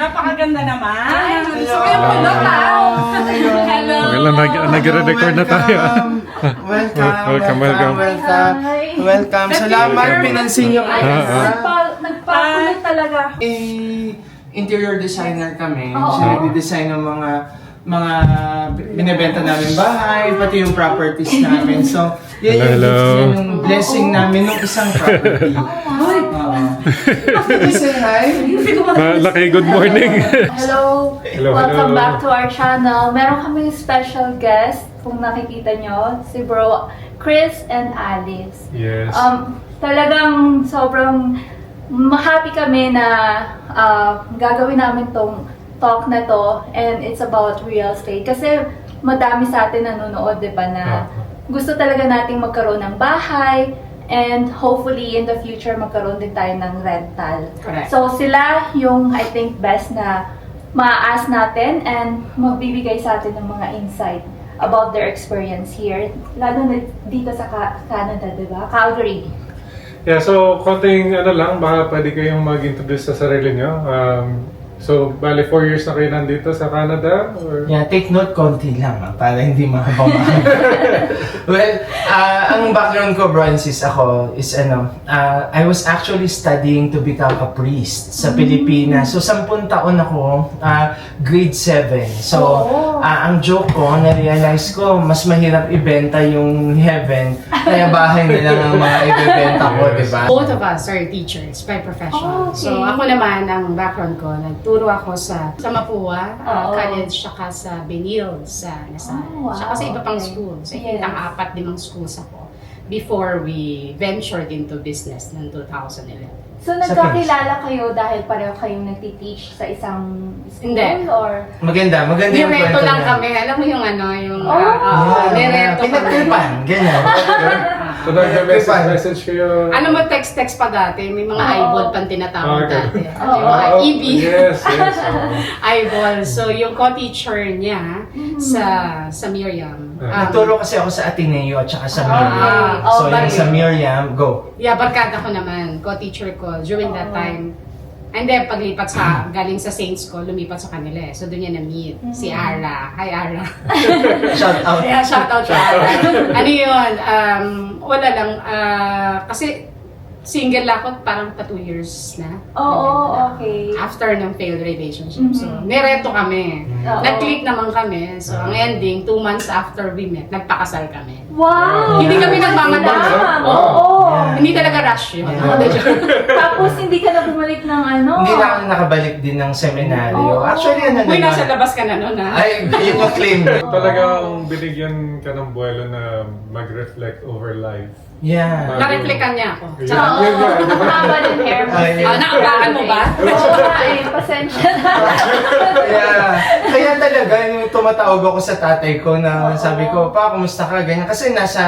Napakaganda naman. Gusto ko yung kulot Hello. Nag-record na tayo. Welcome. Welcome. Salamat, pinansin niyo kayo. Nagpakulit talaga. Interior designer kami. Oo. Siya nag-design ng mga binibenta namin bahay, pati yung properties namin. So, yan yung blessing namin ng isang property. Say hi. Laki, good morning. Hello. Hello. Welcome back to our channel. Meron kaming special guest, kung nakikita nyo, si Bro Chris and Alice. Yes. Talagang sobrang happy kami na gagawin namin tong talk na to, and it's about real estate. Kasi madami sa atin nanonood, di ba, na gusto talaga nating magkaroon ng bahay, and hopefully in the future magkaroon din tayo ng rental. Correct. So sila yung I think best na ma-ask natin and magbibigay sa atin ng mga insight about their experience here, lalo na dito sa Canada, di ba? Calgary. Yeah, so konting lang, baka pwede kayong mag-introduce sa sarili nyo. So, bali 4 years na kayo nandito sa Canada? Or? Yeah, take note, konti lang para hindi mahabang. Well, ang background ko, Francis, ako is I was actually studying to become a priest sa Pilipinas. So, 10 taon ako, grade 7. So, ang joke ko, na-realize ko, mas mahirap ibenta yung heaven, kaya bahay na lang ang mga ibebenta ko, di ba? Both of us are teachers by profession. Okay. So ako naman, ang background ko, nagturo ako sa Mapua College, saka sa Benil, sa Lasal, wow. saka sa iba pang school. Sa Yes. apat limang schools ako before we ventured into business ng 2011. So nagkakilala kayo dahil pareho kayong nagtiteach sa isang school? Hindi. Or? Maganda yung Nireto kwento lang niya. kami. Alam mo yung yung nireto kami. Pinagtripan, ganyan. So, nag-message kayo? Ano mo text pa dati? May mga eyeball pang tinatawag dati. Yung mga Oh, EB. Yes. Eyeball. So, yung co-teacher niya sa Miriam. Nagturo kasi ako sa Ateneo at saka sa Miriam. Okay. So, yung sa Miriam, go. Yeah, barkada ko naman. Co-teacher ko during that time. And then, paglipat galing sa Saints ko, lumipat sa kanila eh. So, doon niya na-meet. Si Ara. Hi, Ara. Shout out. Yeah, shout out to Ara. Ano yun? Wala lang. Kasi, single ako parang pa 2 years na. Okay. After ng failed relationship. So, nireto kami. Nag-click naman kami. So, ang ending, 2 months after we met, nagpakasal kami. Wow! Hindi kami nagmamadali. Oo. Yeah. Hindi talaga rush yun. Tapos hindi ka na bumalik ng Hindi na ako nakabalik din ng seminaryo. Actually, Uy, nasa labas ka na nun, ha? Ay, yun yung claim. Talagang binigyan ka ng buwelo na mag-reflect over life. Yeah. Na-reflectan niya ako. Yeah. Tsaka, Yun nga, di ba? Mahaba din hair mo. Ay, naabakan mo ba? Oo nga eh, pasensya na. Kaya talaga, yung tumatawag ako sa tatay ko na sabi ko, pa, kumusta ka? Ganyan. Kasi nasa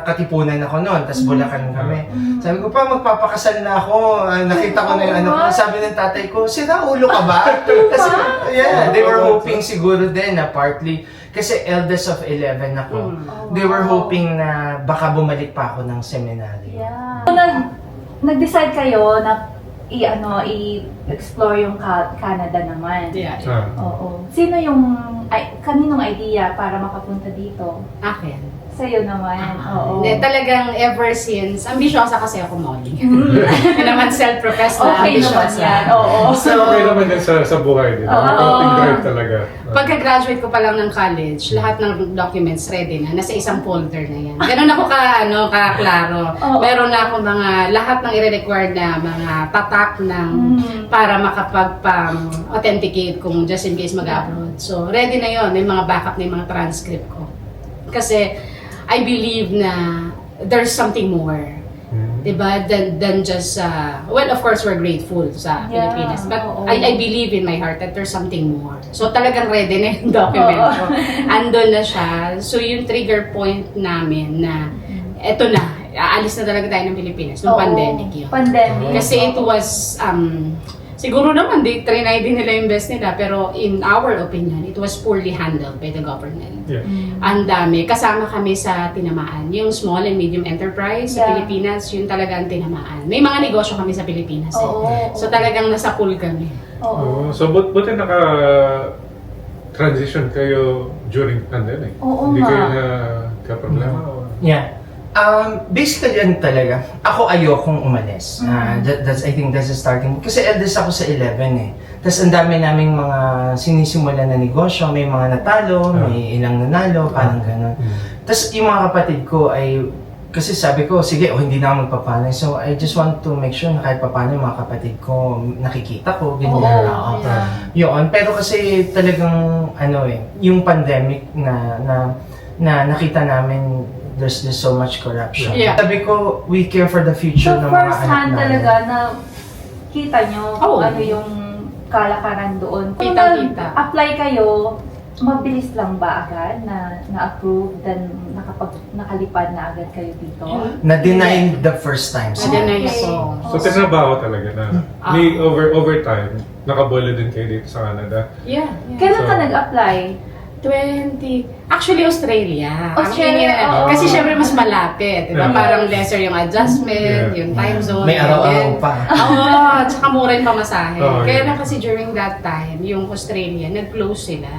Katipunan ako noon, tas Bulacan kami. Sabi ko, pa, magpapakasal na ako. Nakita ko na yung ano ko. Sabi ng tatay ko, sira ulo ka ba? Kasi, yeah, they were hoping siguro din na partly, kasi eldest of 11 ako. They were hoping na baka bumalik pa ako ng seminaryo. Yeah. So, nag-decide kayo na i-explore yung Canada naman. Yeah. Oo. Sino yung, kaninong idea para makapunta dito? Akin. Sa'yo naman. Oo. Hindi, talagang ever since, ambisyosa kasi ako, Molly. Yun naman self-professed na Okay naman ambisyosa. yan. Oo. So, okay naman din sa buhay. Di ba? Oo. Konting drive talaga. Pagka-graduate ko pa lang ng college, lahat ng documents ready na, nasa isang folder na yan. Ganun ako ka-klaro. Oo. Meron na ako lahat ng i-require na mga tatak para makapag-authenticate kung just in case mag-upload. So, ready na yon. May mga backup na yung mga transcript ko. Kasi, I believe na there's something more. Diba? Than just, well, of course, we're grateful sa Pilipinas. But I believe in my heart that there's something more. So, talagang ready na yung document ko. Andun na siya. So, yung trigger point namin na, eto na, aalis na talaga tayo ng Pilipinas. Nung pandemic yun. Pandemic. Kasi it was, Siguro naman, trinay din nila yung best nila, pero in our opinion, it was poorly handled by the government. Yeah. Ang dami. Kasama kami sa tinamaan. Yung small and medium enterprise sa Yeah. Pilipinas, yun talaga ang tinamaan. May mga negosyo kami sa Pilipinas. Oo. So talagang nasa pool kami. Oo. So, buti naka-transition kayo during pandemic? Oo Hindi nga. kayo nagka-problema? Yeah. Basically, ano talaga, ako ayokong umalis. I think that's the starting. Kasi eldest ako sa 11 eh. Tapos ang dami naming mga sinisimula na negosyo, may mga natalo, may ilang nanalo, parang gano'n. Tapos yung mga kapatid ko ay, kasi sabi ko, sige, hindi na ako magpapanay. So I just want to make sure na kahit paano yung mga kapatid ko, nakikita ko, ganyan. Oo, yeah. Yun, pero kasi talagang, yung pandemic na nakita namin, there's so much corruption. Yeah. Sabi ko, we care for the future So ng mga first anak hand namin. talaga na kita nyo kung Oo. ano yung kalakaran doon. Kung Kitang-kita. apply kayo, mabilis lang ba agad na-approve then nakalipad na agad kayo dito? Na-deny the first time. So, Na-deny Okay. ako. So, tinabaho talaga na may overtime, nakabolo din kayo dito sa Canada. Yeah. Kailan ka So- nag-apply? Actually, Australia. Australia, oo. Kasi syempre mas malapit. Diba? Yeah. Parang lesser yung adjustment, Yeah. yung time zone. may araw-araw ganyan. pa. Oo, tsaka mura yung pamasahe. Oh, Kaya yeah. na kasi during that time, yung Australia, nag-close sila.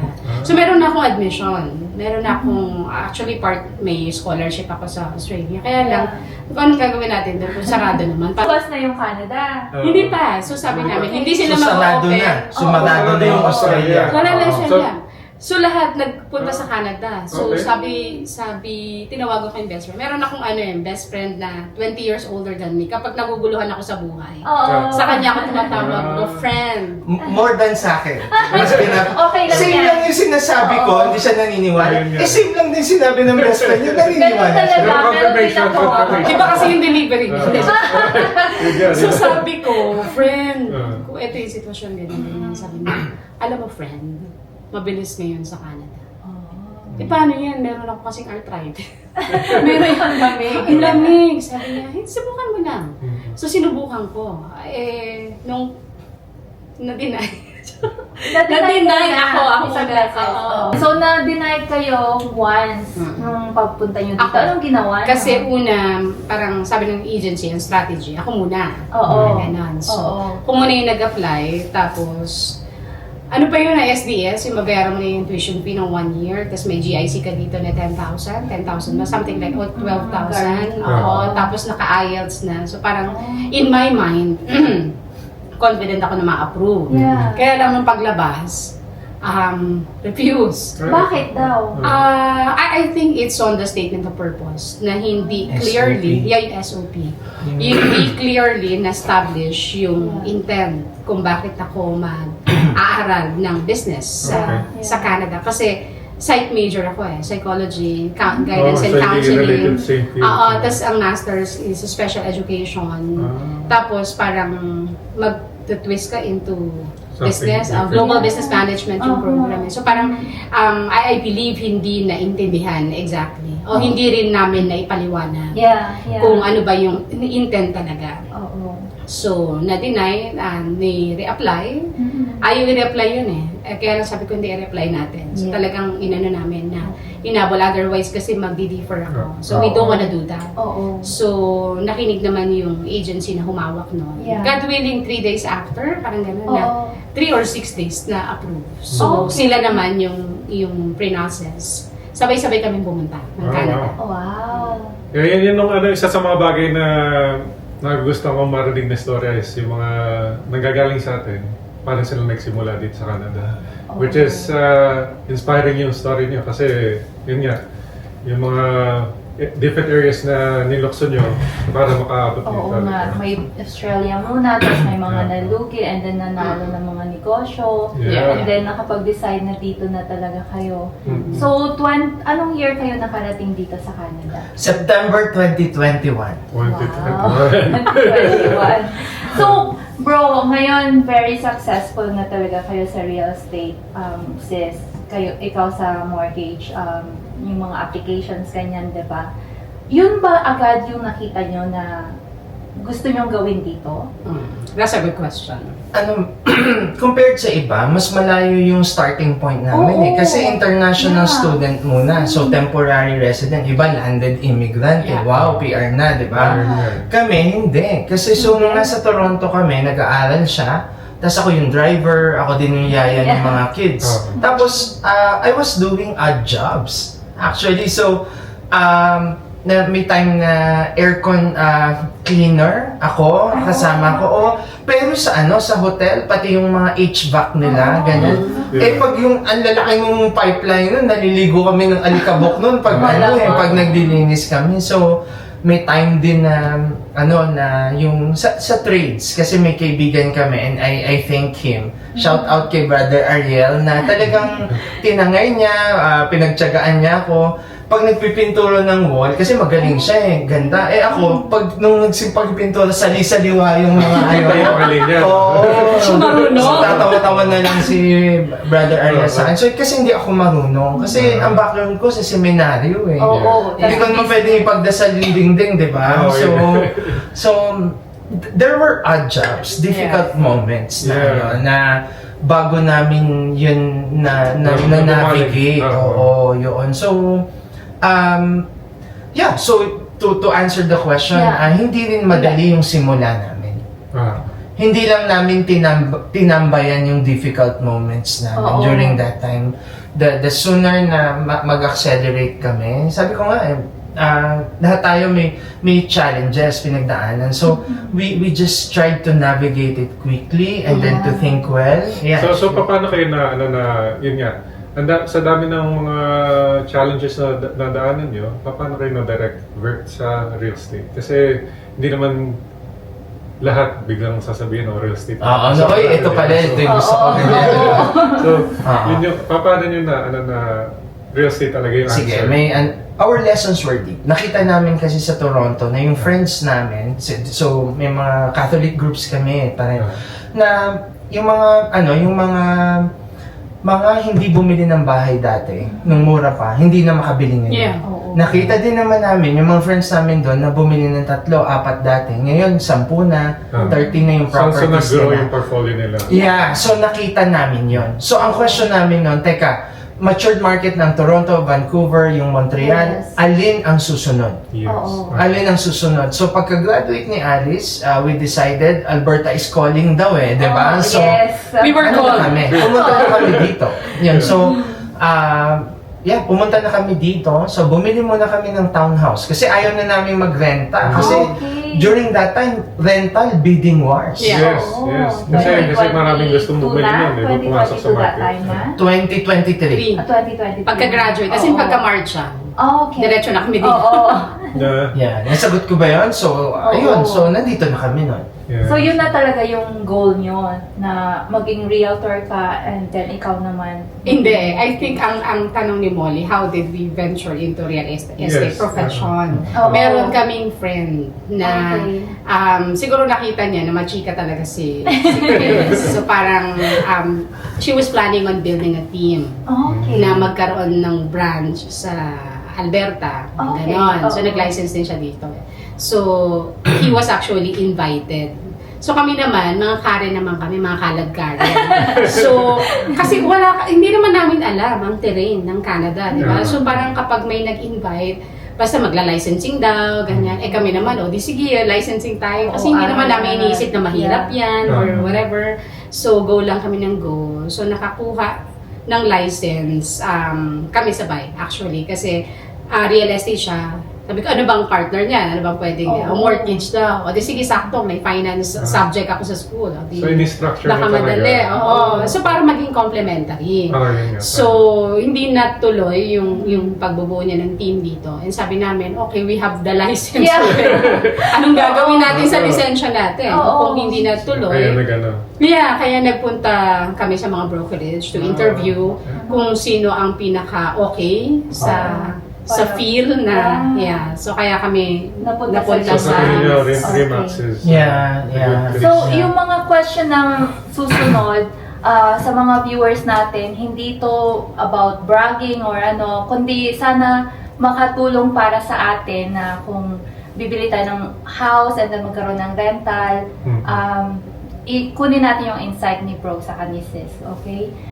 So meron na akong admission. Meron na akong, actually may scholarship ako sa Australia. Kaya lang, kung anong gagawin natin doon, kung sarado naman. Bukas na yung Canada. Hindi pa. So sabi namin, hindi sila So, sarado mag-open. na. Sumarado na yung Australia. Wala lang siya So- lang. So lahat nagpunta sa Canada. So Okay. sabi, tinawagan ko yung best friend. Meron akong best friend na 20 years older than me. Kapag naguguluhan ako sa buhay, Oo. sa kanya ako tumatawag ko, friend. More than sa akin. Mas Okay lang same yan. lang yung sinasabi ko, hindi siya naniniwala. Ayun nga. Same lang din sinabi ng best friend, yung naniniwala Ganun talaga. siya. Confirmation, Meron din ako. confirmation. Iba kasi yung delivery. So So, sabi ko, friend, Ah. kung ito yung sitwasyon ganyan, sabi niya, alam mo friend, mabilis ngayon sa Canada. Paano yan? Meron ako kasing arthritis. Meron yung lamig. Ang lamig. Sabi niya, subukan mo lang. So sinubukan ko. Nung na-deny. Na-deny ako. Ako Isang muna. beses. Oo. So, na-deny kayo once nung pagpunta nyo dito. Ako. Anong ginawa nyo? Kasi una, parang sabi ng agency, yung strategy, ako muna. Oo. Ganon. So, Oo. kung muna yung nag-apply, tapos, ano pa yun na SDS, yung mabayaran mo na yung tuition fee ng 1 year, tapos may GIC ka dito na 10,000 ba? Something like 12,000. Oo, tapos naka-IELTS na. So parang, in my mind, confident ako na ma-approve. Yeah. Kaya lang nung paglabas, refuse. Bakit daw? I think it's on the statement of purpose na hindi SOP. clearly, yung SOP, hindi clearly na-establish yung intent kung bakit ako mag-aaral ng business Okay. sa Canada. Kasi psych major ako psychology, guidance and so hindi counseling. related sa same field. Tapos ang master's is special education. Tapos parang mag-twist ka into Something business, different. global business management yung Uh-huh. program. So parang I believe hindi naintindihan exactly. O hindi rin namin naipaliwanag Yeah. kung ano ba yung intent talaga. Oo. So, na-deny, ni-reapply. Ayaw i-reapply yun kaya lang sabi ko hindi i-reapply natin. So Yeah. talagang inano namin na inabol. Otherwise kasi magdi-defer ako. So we don't wanna do that. Oo. So, nakinig naman yung agency na humawak nun. Yeah. God willing, 3 days after, parang gano'n na, Oo. 3 or 6 days na approve. So, Okay. sila naman yung pre-process. Sabay-sabay kami pumunta ng Canada. Wow. Yan yung isa sa mga bagay na gusto kong marinig na story is yung mga nanggagaling sa atin. Paano sila nagsimula dito sa Canada. Which is inspiring yung story niyo kasi yun nga, yung mga different areas na nilokso nyo para makaabot Oo dito. nga, may Australia muna, tapos may mga Yeah. nalugi, and then nanalo ng mga negosyo, Yeah. and then nakapag-decide na dito na talaga kayo. Mhm. So, anong year kayo nakarating dito sa Canada? September 2021. 2021. So, bro, ngayon very successful na talaga kayo sa real estate, sis. Ikaw sa mortgage, yung mga applications, ganyan, di ba? Yun ba agad yung nakita nyo na gusto nyong gawin dito? That's a good question. Ano, compared sa iba, mas malayo yung starting point namin eh. Oo. Kasi international Yeah. student muna. So, temporary resident. Iba, landed immigrant. Yeah. Wow, PR na, di ba? Kami, hindi. Kasi so, nung nasa Toronto kami, nag-aaral siya. Tapos ako yung driver, ako din yung yaya ng mga kids. Oh. Tapos, I was doing odd jobs. Actually, so, na may time na aircon cleaner ako, kasama ko. Oh, pero sa sa hotel, pati yung mga HVAC nila, ganyan. Yeah. Pag yung ang lalaki ng pipeline nun, naliligo kami ng alikabok nun pag pag nagdilinis kami. So, may time din na na yung sa trades kasi may kaibigan kami and I thank him. Shout out kay Brother Ariel na talagang tinangay niya, pinagtiyagaan niya ako. Pag nagpipinturo ng wall, kasi magaling siya eh, ganda. Ako, nung nagpagpinturo, sali-saliwa yung mga Yung mga linya. Oo. Siya marunong. So, tatawa-tawa na lang si Brother Ariel sa akin. So, kasi hindi ako marunong. Kasi ang background ko sa seminaryo eh. Oo. Hindi ko naman pwedeng ipagdasal yung dingding, di ba? Oh, yeah. So, there were odd jobs, difficult moments Yeah. na bago namin yun na-navigate. Oo, yun. So, so to answer the question, hindi rin madali yung simula namin. Hindi lang namin tinambayan yung difficult moments namin during that time. The sooner na mag-accelerate kami, sabi ko nga lahat tayo may challenges, pinagdaanan. So, we just tried to navigate it quickly and then to think well. Yeah. So paano kayo yun nga, sa dami ng mga challenges na nadaanan nyo, paano kayo na-direct sa real estate? Kasi hindi naman lahat biglang sasabihin real estate. Ito pala, ito yung gusto ko. So, yun yung, paano nyo na real estate talaga yung Sige, answer? our lessons were deep. Nakita namin kasi sa Toronto na yung friends namin, so may mga Catholic groups kami, parang, na yung mga hindi bumili ng bahay dati, nung mura pa, hindi na makabili ngayon. Yeah. Nakita din naman namin, yung mga friends namin doon na bumili ng 3, 4 dati. Ngayon, 10 na, 30 na yung So properties nag-grow nila. yung portfolio nila. Yeah, so nakita namin yon. So ang question namin noon, teka, matured market ng Toronto, Vancouver, yung Montreal, Yes. alin ang susunod? Yes. Oo. Alin ang susunod? So pagka-graduate ni Alice, we decided Alberta is calling daw di ba? So, Yes. We were ano called. na kami? Pumunta na kami dito. Yan, so, pumunta na kami dito. So, bumili muna kami ng townhouse. Kasi ayaw na namin magrenta. Kasi during that time, rental bidding wars. Yeah. Yes. Kasi maraming gustong bumili nun, pumasok sa 2022 that market. time na? 2023. 2023. Pagka-graduate, kasi pagka-March siya, Okay. diretso na kami dito. Oo. Yeah, nasagot ko ba yun? So, ayun. So, nandito na kami nun. Yeah. So yun na talaga yung goal nyo, na maging realtor ka and then ikaw naman. Hindi. I think ang tanong ni Molly, how did we venture into real estate Yes. profession? Oo. Meron kaming friend na Okay. siguro nakita niya na machika talaga si Chris. So parang she was planning on building a team Okay. na magkaroon ng branch sa Alberta. Okay. Ganon. So Oo. nag-license din siya dito. So he was actually invited. So kami naman, mga Karen naman kami, mga kalad-Karen. So, kasi hindi naman namin alam ang terrain ng Canada, di ba? Yeah. So parang kapag may nag-invite, basta magla-licensing daw, ganyan. Kami naman, di sige, licensing tayo. Kasi hindi naman namin iniisip na mahirap yan or whatever. So, go lang kami ng go. So, nakakuha ng license kami sabay, actually. Kasi real estate siya. Sabi ko, ano bang partner niya? Ano bang pwedeng mortgage daw? O di sige, sakto, may finance subject ako sa school. O di, So, ini-structure na nakamadali. talaga. Oo. So, para maging complementary. Yun nga. So, hindi natuloy yung pagbubuo niya ng team dito. And sabi namin, okay, we have the license. Yeah. Anong gagawin natin sa lisensya natin? Oo. Kung hindi Kaya natuloy. Kaya nagpunta kami sa mga brokerage to interview kung sino ang pinaka-okay sa field na, So, kaya kami Napunta napunta So, sa... sa inyo, Okay. Remax is... Yeah. So, yung mga question ng susunod, sa mga viewers natin, hindi to about bragging or kundi sana makatulong para sa atin na kung bibili tayo ng house and then magkaroon ng rental, Mhm. kunin natin yung insight ni Bro sa ni Sis, okay?